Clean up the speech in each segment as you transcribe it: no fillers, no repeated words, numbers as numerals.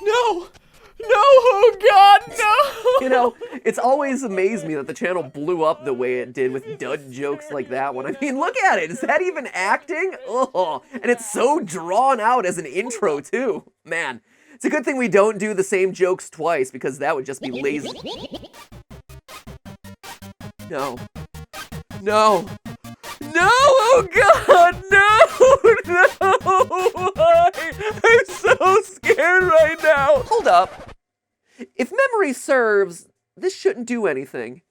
No! No! Oh God, no! You know, it's always amazed me that the channel blew up the way it did with dud jokes like that one. I mean, look at it. Is that even acting? Ugh. And it's so drawn out as an intro, too. Man, it's a good thing we don't do the same jokes twice, because that would just be lazy. No. No. No! Oh God, no! No! I'm so scared right now. Hold up. If memory serves, this shouldn't do anything.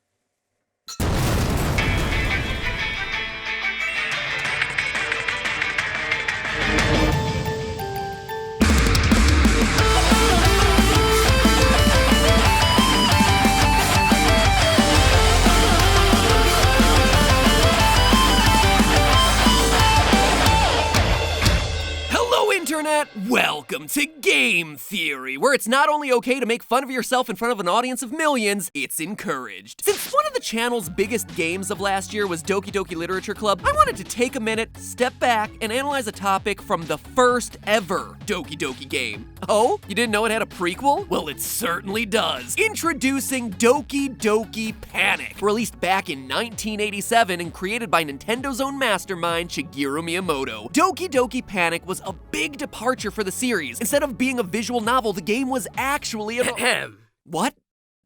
Internet, welcome to Game Theory, where it's not only okay to make fun of yourself in front of an audience of millions, it's encouraged. Since one of the channel's biggest games of last year was Doki Doki Literature Club, I wanted to take a minute, step back, and analyze a topic from the first ever Doki Doki game. Oh, you didn't know it had a prequel? Well, it certainly does. Introducing Doki Doki Panic, released back in 1987 and created by Nintendo's own mastermind, Shigeru Miyamoto. Doki Doki Panic was a big departure for the series. Instead of being a visual novel, the game was actually a What?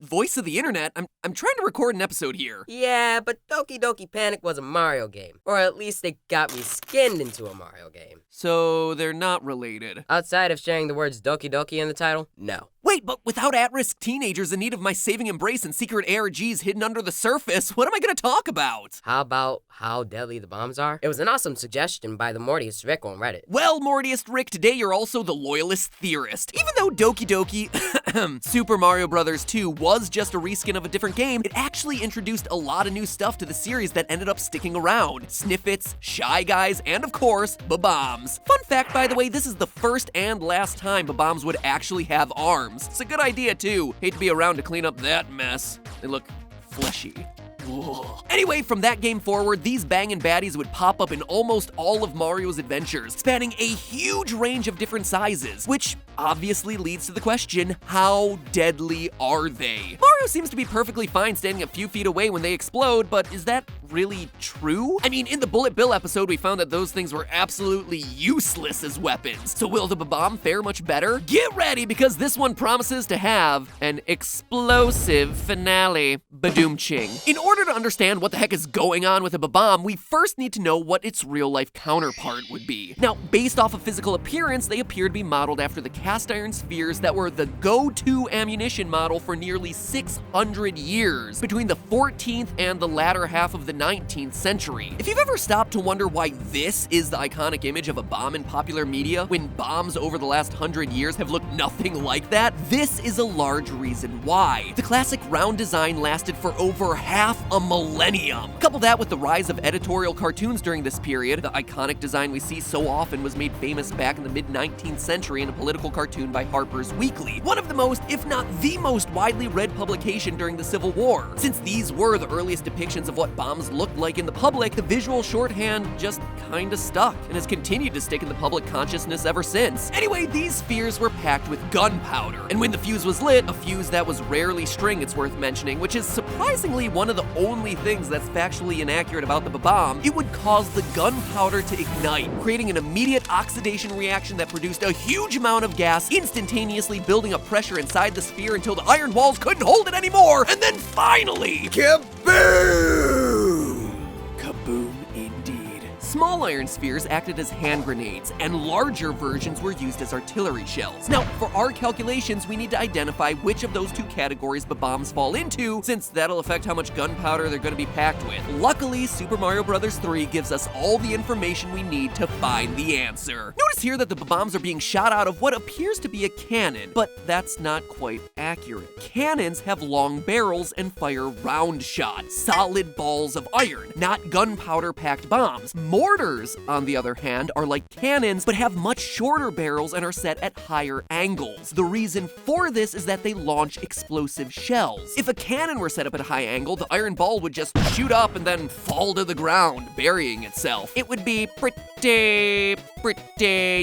Voice of the internet? I'm trying to record an episode here. Yeah, but Doki Doki Panic was a Mario game. Or at least they got me skinned into a Mario game. So they're not related. Outside of sharing the words Doki Doki in the title, no. Wait, but without at-risk teenagers in need of my saving embrace and secret ARGs hidden under the surface, what am I gonna talk about? How about how deadly the bombs are? It was an awesome suggestion by the Mortius Rick on Reddit. Well, Mortius Rick, today you're also the loyalist theorist. Even though Doki Doki Super Mario Bros. 2 was just a reskin of a different game, it actually introduced a lot of new stuff to the series that ended up sticking around. Sniffits, Shy Guys, and of course, Bob-ombs. Fun fact, by the way, this is the first and last time Bob-ombs would actually have arms. It's a good idea, too. Hate to be around to clean up that mess. They look fleshy. Ugh. Anyway, from that game forward, these bangin' baddies would pop up in almost all of Mario's adventures, spanning a huge range of different sizes, which obviously leads to the question, how deadly are they? Mario seems to be perfectly fine standing a few feet away when they explode, but is that really true? I mean, in the Bullet Bill episode, we found that those things were absolutely useless as weapons. So will the Bob-omb fare much better? Get ready, because this one promises to have an explosive finale. Badoom-ching. In order to understand what the heck is going on with a Bob-omb, we first need to know what its real-life counterpart would be. Now, based off of physical appearance, they appear to be modeled after the cast iron spheres that were the go-to ammunition model for nearly 600 years, between the 14th and the latter half of the 19th century. If you've ever stopped to wonder why this is the iconic image of a bomb in popular media, when bombs over the last 100 years have looked nothing like that, this is a large reason why. The classic round design lasted for over half a millennium. Couple that with the rise of editorial cartoons during this period, the iconic design we see so often was made famous back in the mid-19th century in a political cartoon by Harper's Weekly, one of the most, if not the most widely read publication during the Civil War. Since these were the earliest depictions of what bombs looked like in the public, the visual shorthand just kinda stuck and has continued to stick in the public consciousness ever since. Anyway, these spheres were packed with gunpowder, and when the fuse was lit, a fuse that was rarely string, it's worth mentioning, which is surprisingly one of the only things that's factually inaccurate about the Bob-omb, it would cause the gunpowder to ignite, creating an immediate oxidation reaction that produced a huge amount of gas, instantaneously building up pressure inside the sphere until the iron walls couldn't hold it anymore, and then finally, kaboom! Kaboom indeed. Small iron spheres acted as hand grenades, and larger versions were used as artillery shells. Now, for our calculations, we need to identify which of those two categories Bob-ombs fall into, since that'll affect how much gunpowder they're going to be packed with. Luckily, Super Mario Bros. 3 gives us all the information we need to find the answer. Notice here that the Bob-ombs are being shot out of what appears to be a cannon, but that's not quite accurate. Cannons have long barrels and fire round shot, solid balls of iron, not gunpowder-packed bombs. Mortars, on the other hand, are like cannons, but have much shorter barrels and are set at higher angles. The reason for this is that they launch explosive shells. If a cannon were set up at a high angle, the iron ball would just shoot up and then fall to the ground, burying itself. It would be pretty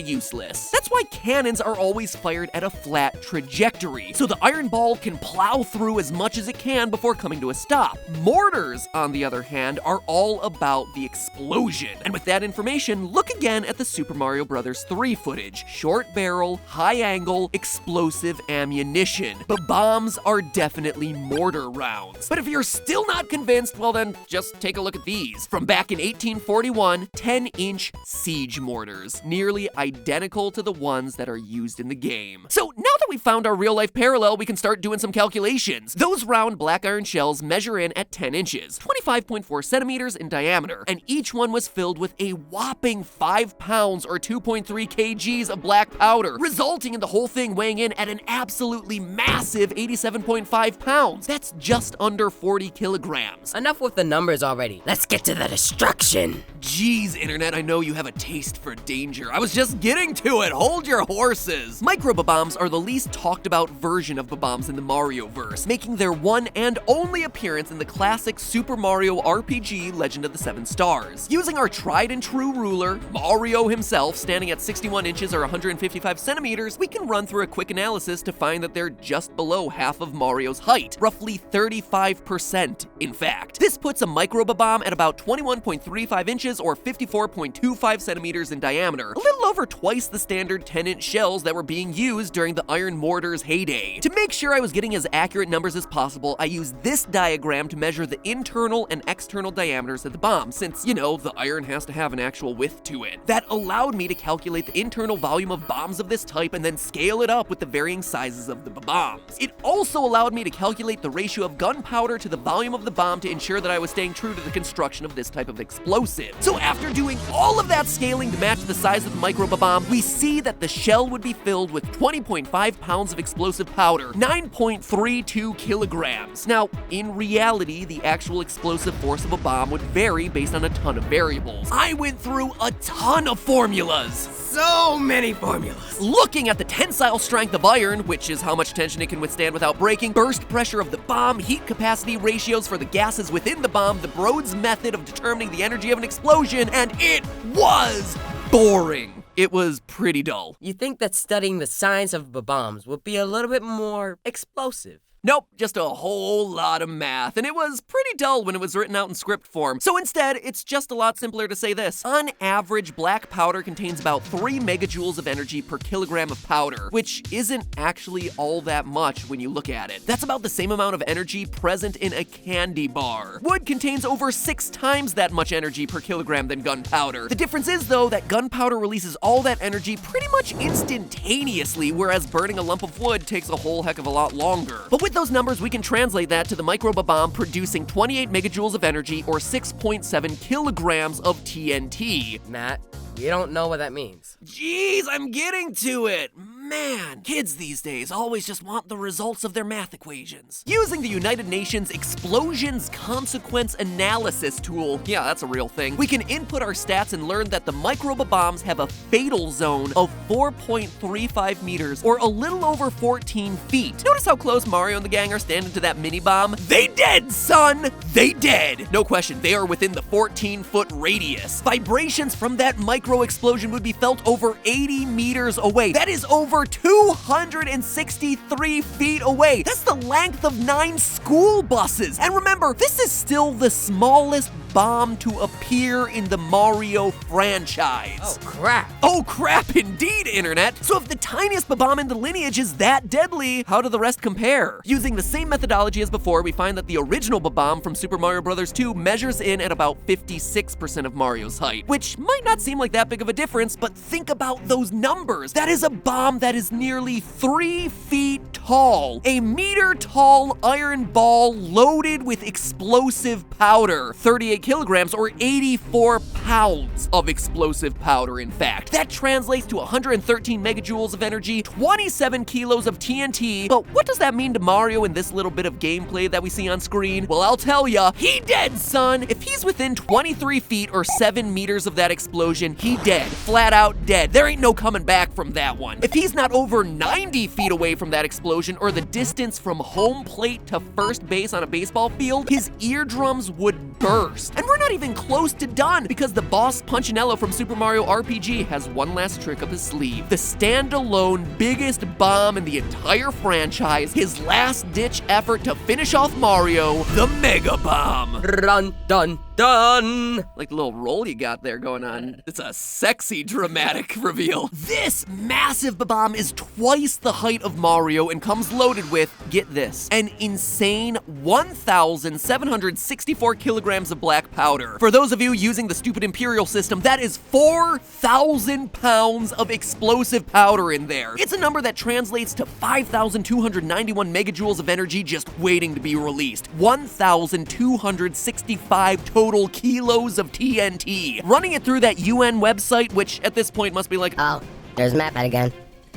useless. That's why cannons are always fired at a flat trajectory, so the iron ball can plow through as much as it can before coming to a stop. Mortars, on the other hand, are all about the explosion. And with that information, look again at the Super Mario Bros. 3 footage. Short barrel, high angle, explosive ammunition. Bob-ombs are definitely mortar rounds. But if you're still not convinced, well then, just take a look at these. From back in 1841, 10-inch siege mortars, nearly identical to the ones that are used in the game. So now that we've found our real-life parallel, we can start doing some calculations. Those round black iron shells measure in at 10 inches, 25.4 centimeters in diameter, and each one was filled with a whopping 5 pounds or 2.3 kgs of black powder, resulting in the whole thing weighing in at an absolutely massive 87.5 pounds. That's just under 40 kilograms. Enough with the numbers already. Let's get to the destruction. Jeez, Internet, I know you have a taste for danger. I was just getting to it. Hold your horses. Micro Bob-ombs are the least talked about version of Bob-ombs in the Mario-verse, making their one and only appearance in the classic Super Mario RPG Legend of the Seven Stars. Using our tried and true ruler, Mario himself, standing at 61 inches or 155 centimeters, we can run through a quick analysis to find that they're just below half of Mario's height, roughly 35% in fact. This puts a Micro Bob-omb at about 21.35 inches or 54.25 centimeters in diameter, a little over twice the standard 10-inch shells that were being used during the iron mortar's heyday. To make sure I was getting as accurate numbers as possible, I used this diagram to measure the internal and external diameters of the bomb, since, you know, the iron has to have an actual width to it. That allowed me to calculate the internal volume of bombs of this type and then scale it up with the varying sizes of the bombs. It also allowed me to calculate the ratio of gunpowder to the volume of the bomb to ensure that I was staying true to the construction of this type of explosive. So after doing all of that scaling to match the size of the Micro Bob-omb, we see that the shell would be filled with 20.5 pounds of explosive powder, 9.32 kilograms. Now, in reality, the actual explosive force of a bomb would vary based on a ton of variables. I went through a ton of formulas. So many formulas. Looking at the tensile strength of iron, which is how much tension it can withstand without breaking, burst pressure of the bomb, heat capacity ratios for the gases within the bomb, the Broad's method of determining the energy of an explosion, and it was boring. It was pretty dull. You think that studying the science of Bob-ombs would be a little bit more explosive? Nope, just a whole lot of math, and it was pretty dull when it was written out in script form. So instead, it's just a lot simpler to say this. On average, black powder contains about 3 megajoules of energy per kilogram of powder, which isn't actually all that much when you look at it. That's about the same amount of energy present in a candy bar. Wood contains over 6 times that much energy per kilogram than gunpowder. The difference is, though, that gunpowder releases all that energy pretty much instantaneously, whereas burning a lump of wood takes a whole heck of a lot longer. But with those numbers, we can translate that to the Micro Bob-omb producing 28 megajoules of energy or 6.7 kilograms of TNT. Matt, you don't know what that means. Jeez, I'm getting to it. Man, kids these days always just want the results of their math equations. Using the United Nations Explosions Consequence Analysis tool, yeah, that's a real thing, we can input our stats and learn that the Micro Bob-ombs have a fatal zone of 4.35 meters, or a little over 14 feet. Notice how close Mario and the gang are standing to that mini bomb? They dead, son! They dead! No question, they are within the 14-foot radius. Vibrations from that micro explosion would be felt over 80 meters away. That is over 263 feet away. That's the length of 9 school buses. And remember, this is still the smallest bomb to appear in the Mario franchise. Oh crap. Oh crap indeed, Internet. So if the tiniest Bob-omb in the lineage is that deadly, how do the rest compare? Using the same methodology as before, we find that the original Bob-omb from Super Mario Bros. 2 measures in at about 56% of Mario's height, which might not seem like that big of a difference, but think about those numbers. That is a bomb that is nearly 3 feet tall. A meter-tall iron ball loaded with explosive powder. 38 kilograms, or 84 pounds of explosive powder, in fact. That translates to 113 megajoules of energy, 27 kilos of TNT. But what does that mean to Mario in this little bit of gameplay that we see on screen? Well, I'll tell ya, he dead, son. If he's within 23 feet or 7 meters of that explosion, he dead. Flat out dead. There ain't no coming back from that one. If he's not over 90 feet away from that explosion, or the distance from home plate to first base on a baseball field, his eardrums would burst. And we're not even close to done, because the boss Punchinello from Super Mario RPG has one last trick up his sleeve. The standalone biggest bomb in the entire franchise, his last-ditch effort to finish off Mario, the Mega Bomb. Dun dun dun! Like the little roll you got there going on. It's a sexy, dramatic reveal. This massive bomb is twice the height of Mario and comes loaded with, get this, an insane 1,764 kilograms of black powder. For those of you using the stupid Imperial system, that is 4,000 pounds of explosive powder in there. It's a number that translates to 5,291 megajoules of energy just waiting to be released. 1,265 total kilos of TNT. Running it through that UN website, which at this point must be like, Oh, there's Maphead again.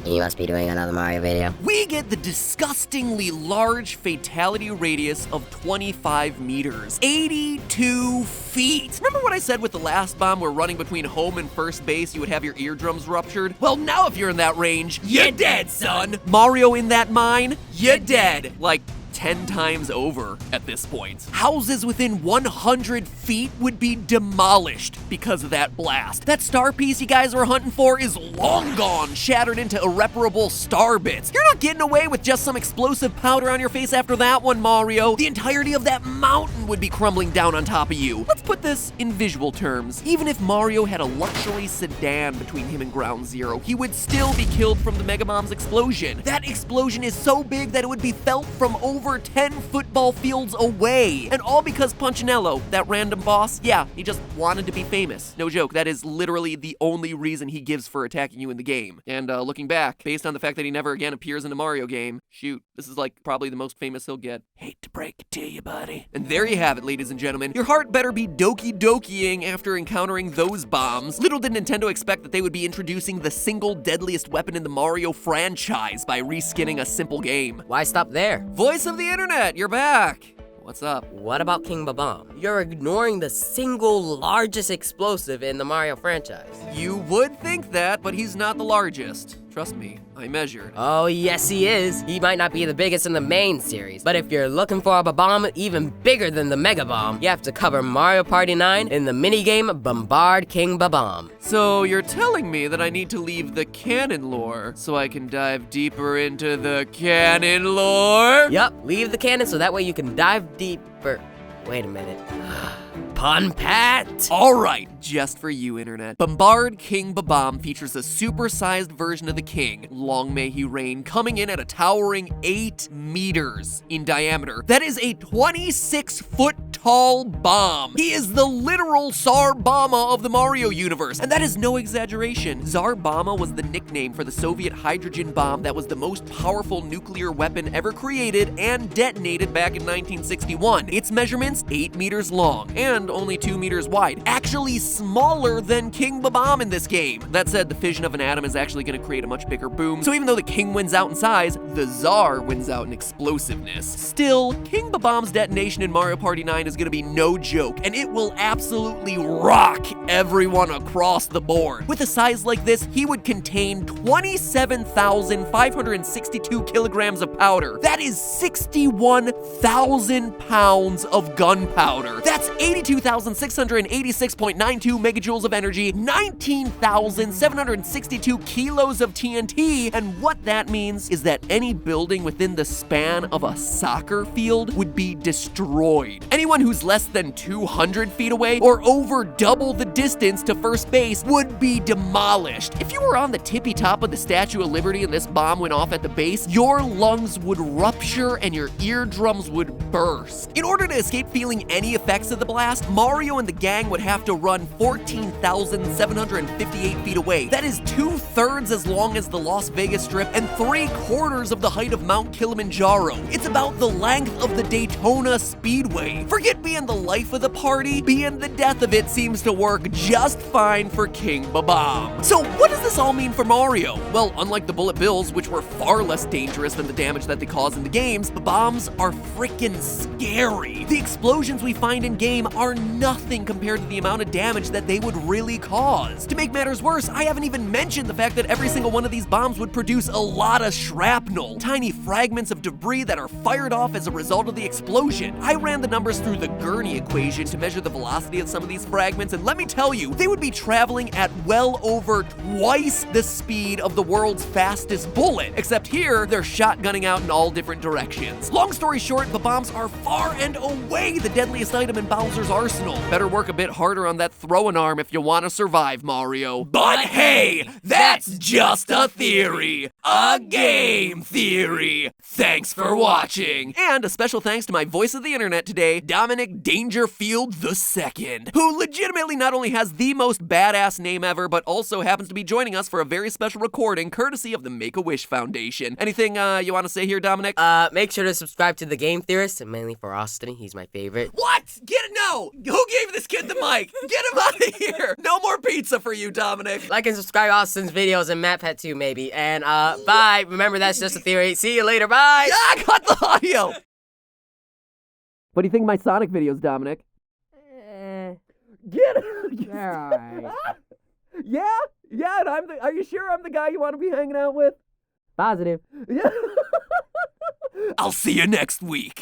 You must be doing another Mario video. we get the disgustingly large fatality radius of 25 meters, 82 feet. Remember what I said with the last bomb where running between home and first base you would have your eardrums ruptured? Well, now if you're in that range, you're dead, son. Mario in that mine, you're dead. Like 10 times over at this point. Houses within 100 feet would be demolished because of that blast. That star piece you guys were hunting for is long gone, shattered into irreparable star bits. You're not getting away with just some explosive powder on your face after that one, Mario. The entirety of that mountain would be crumbling down on top of you. Let's put this in visual terms. Even if Mario had a luxury sedan between him and Ground Zero, he would still be killed from the Mega Bomb's explosion. That explosion is so big that it would be felt from over 10 football fields away. And all because Punchinello, that random boss, yeah, he just wanted to be famous. No joke, that is literally the only reason he gives for attacking you in the game. And looking back, based on the fact that he never again appears in a Mario game, shoot, this is like probably the most famous he'll get. Hate to break it to you, buddy. And there you have it, ladies and gentlemen. Your heart better be Doki Dokiing after encountering those bombs. Little did Nintendo expect that they would be introducing the single deadliest weapon in the Mario franchise by reskinning a simple game. Why stop there? Voice of the internet, you're back. What's up? What about King Bob-Omb? You're ignoring the single largest explosive in the Mario franchise. You would think that, but he's not the largest. Trust me, I measured. Oh, yes, he is. He might not be the biggest in the main series, but if you're looking for a Bob-Omb even bigger than the Mega Bomb, you have to cover Mario Party 9 in the minigame Bombard King Bob-Omb. So you're telling me that I need to leave the canon lore so I can dive deeper into the canon lore? Yup, leave the canon so that way you can dive deeper. Wait a minute. Pun Pat! All right, just for you, internet. Bombard King Bob-Omb features a supersized version of the king, long may he reign, coming in at a towering 8 meters in diameter. That is a 26-foot tall bomb. He is the literal Tsar-Bomba of the Mario universe, and that is no exaggeration. Tsar-Bomba was the nickname for the Soviet hydrogen bomb that was the most powerful nuclear weapon ever created and detonated back in 1961. Its measurements, 8 meters long, and only 2 meters wide. Actually smaller than King Bob-Omb in this game. That said, the fission of an atom is actually going to create a much bigger boom, so even though the king wins out in size, the Tsar wins out in explosiveness. Still, King Bob-Omb's detonation in Mario Party 9 is going to be no joke, and it will absolutely rock everyone across the board. With a size like this, he would contain 27,562 kilograms of powder. That is 61,000 pounds of gunpowder. That's 82,686.92 megajoules of energy, 19,762 kilos of TNT, and what that means is that any building within the span of a soccer field would be destroyed. Anyone who's less than 200 feet away or over double the distance to first base would be demolished. If you were on the tippy top of the Statue of Liberty and this bomb went off at the base, your lungs would rupture and your eardrums would burst. In order to escape feeling any effects of the blast, Mario and the gang would have to run 14,758 feet away. That is 2/3 as long as the Las Vegas Strip and 3/4 of the height of Mount Kilimanjaro. It's about the length of the Daytona Speedway. Forget being the life of the party, being the death of it seems to work just fine for King Bob-Omb. So what does this all mean for Mario? Well, unlike the bullet bills, which were far less dangerous than the damage that they cause in the games, Bob-Ombs are freaking scary. The explosions we find in game are nothing compared to the amount of damage that they would really cause. To make matters worse, I haven't even mentioned the fact that every single one of these bombs would produce a lot of shrapnel, tiny fragments of debris that are fired off as a result of the explosion. I ran the numbers through the Gurney equation to measure the velocity of some of these fragments, and let me tell you, they would be traveling at well over twice the speed of the world's fastest bullet, except here, they're shotgunning out in all different directions. Long story short, the bombs are far and away the deadliest item in Bowser's arsenal. Better work a bit harder on that throwing arm if you want to survive, Mario. But hey, that's just a theory. A game theory. Thanks for watching. And a special thanks to my voice of the internet today, Dominic Dangerfield II, who legitimately not only has the most badass name ever, but also happens to be joining us for a very special recording courtesy of the Make-A-Wish Foundation. Anything you want to say here, Dominic? Make sure to subscribe to the Game Theorists, mainly for Austin. He's my favorite. What? Get it? No! Who gave this kid the mic? Get him out of here! No more pizza for you, Dominic. Like and subscribe to Austin's videos and MatPat too, maybe. And bye. Remember, that's just a theory. See you later. Bye. Yeah, cut the audio. What do you think of my Sonic videos, Dominic? Get it? Alright. Yeah, and are you sure I'm the guy you want to be hanging out with? Positive. Yeah. I'll see you next week.